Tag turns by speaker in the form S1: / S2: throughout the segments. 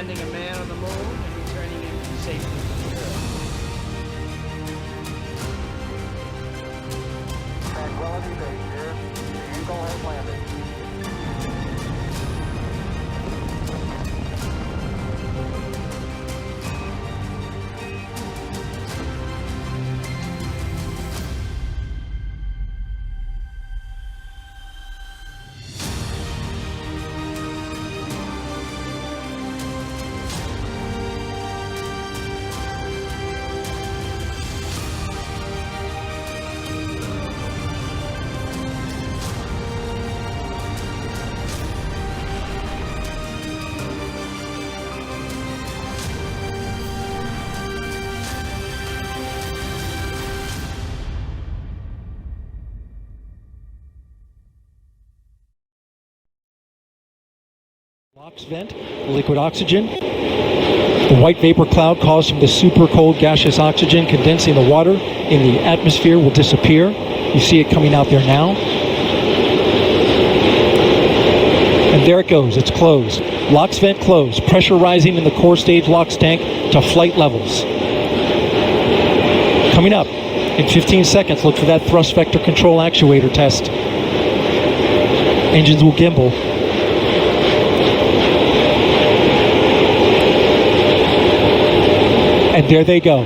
S1: landing a man on the moon and returning him safely to the Earth.
S2: Tranquility Base here. The Eagle has landed.
S3: LOX vent, liquid oxygen. The white vapor cloud caused from the super cold gaseous oxygen condensing the water in the atmosphere will disappear. You see it coming out there now. And there it goes, it's closed. LOX vent closed, pressure rising in the core stage LOX tank to flight levels. Coming up in 15 seconds, look for that thrust vector control actuator test. Engines will gimbal. And there they go.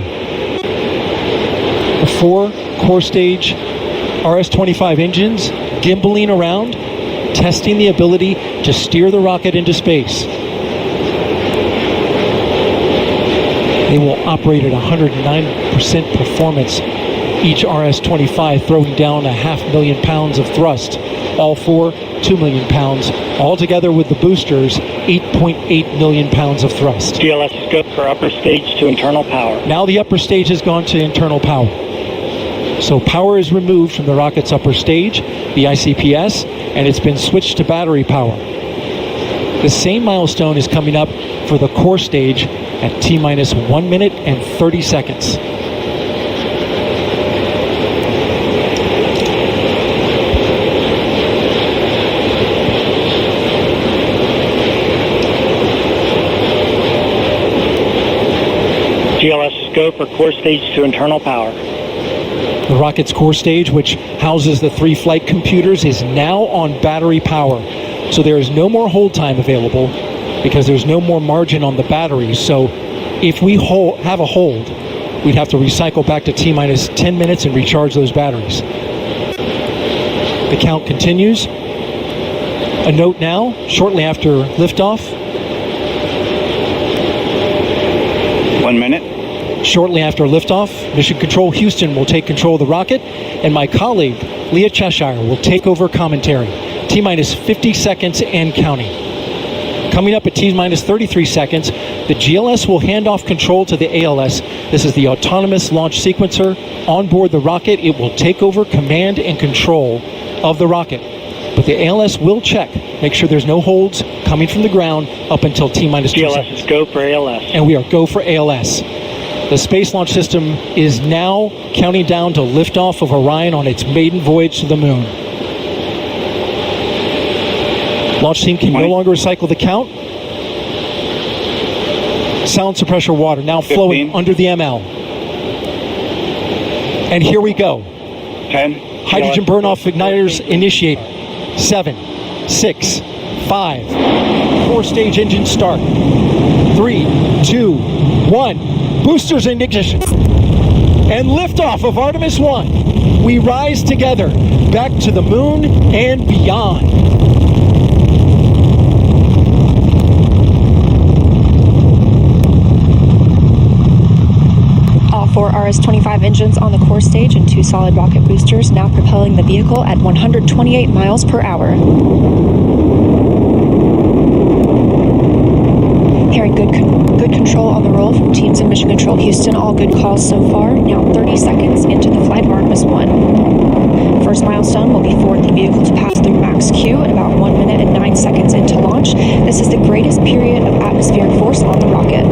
S3: The 4 core stage RS-25 engines gimbaling around, testing the ability to steer the rocket into space. They will operate at 109% performance. Each RS-25 throwing down 500,000 pounds of thrust. All 4, 2 million pounds. Altogether with the boosters, 8.8 million pounds of thrust.
S4: GLS is good for upper stage to internal power.
S3: Now the upper stage has gone to internal power. So power is removed from the rocket's upper stage, the ICPS, and it's been switched to battery power. The same milestone is coming up for the core stage at T-minus 1 minute and 30 seconds.
S4: GLS is go for core stage to internal power.
S3: The rocket's core stage, which houses the 3 flight computers, is now on battery power. So there is no more hold time available because there's no more margin on the batteries. So if we have a hold, we'd have to recycle back to T-minus 10 minutes and recharge those batteries. The count continues. A note now, shortly after liftoff.
S4: 1 minute.
S3: Shortly after liftoff, Mission Control Houston will take control of the rocket, and my colleague, Leah Cheshire, will take over commentary. T-minus 50 seconds and counting. Coming up at T-minus 33 seconds, the GLS will hand off control to the ALS. This is the autonomous launch sequencer. On board the rocket, it will take over command and control of the rocket. But the ALS will check, make sure there's no holds coming from the ground up until T-minus 2 seconds.
S4: GLS is go for ALS.
S3: And we are go for ALS. The Space Launch System is now counting down to liftoff of Orion on its maiden voyage to the moon. Launch team can no longer recycle the count. Sound suppressor water now flowing
S4: 15.
S3: under the ML. And here we go.
S4: 10.
S3: Hydrogen burn-off igniters initiated. 7, 6, 5. 4-stage engine start. 3, 2, 1. Boosters in ignition. And liftoff of Artemis I. We rise together back to the moon and beyond.
S5: All 4 RS-25 engines on the core stage and 2 solid rocket boosters now propelling the vehicle at 128 miles per hour. Hearing good control on the roll from teams in Mission Control Houston. All good calls so far. Now 30 seconds into the flight of Artemis I. First milestone will be for the vehicle to pass through max Q at about 1 minute and 9 seconds into launch. This is the greatest period of atmospheric force on the rocket.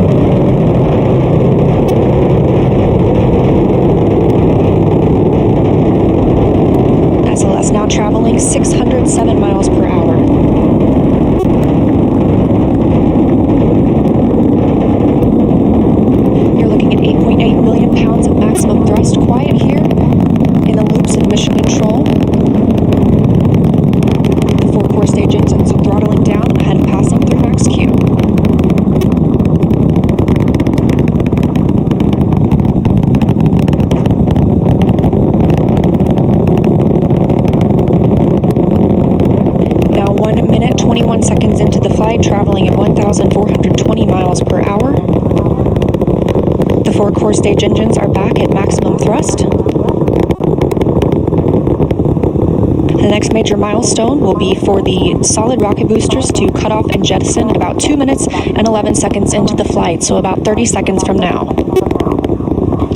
S5: SLS now traveling 607 miles per hour. 4 core stage engines are back at maximum thrust. The next major milestone will be for the solid rocket boosters to cut off and jettison at about 2 minutes and 11 seconds into the flight, so about 30 seconds from now.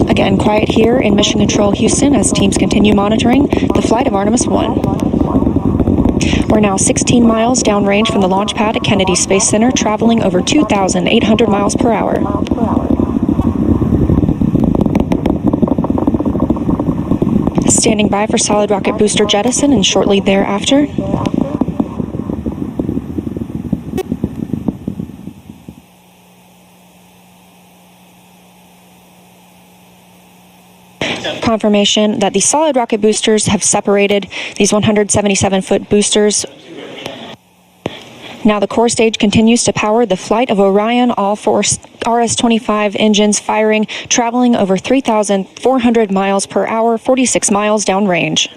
S5: Again, quiet here in Mission Control Houston as teams continue monitoring the flight of Artemis I. We're now 16 miles downrange from the launch pad at Kennedy Space Center, traveling over 2,800 miles per hour. Standing by for solid rocket booster jettison and shortly thereafter. Confirmation that the solid rocket boosters have separated these 177-foot boosters. Now the core stage continues to power the flight of Orion, all 4 RS-25 engines firing, traveling over 3,400 miles per hour, 46 miles downrange.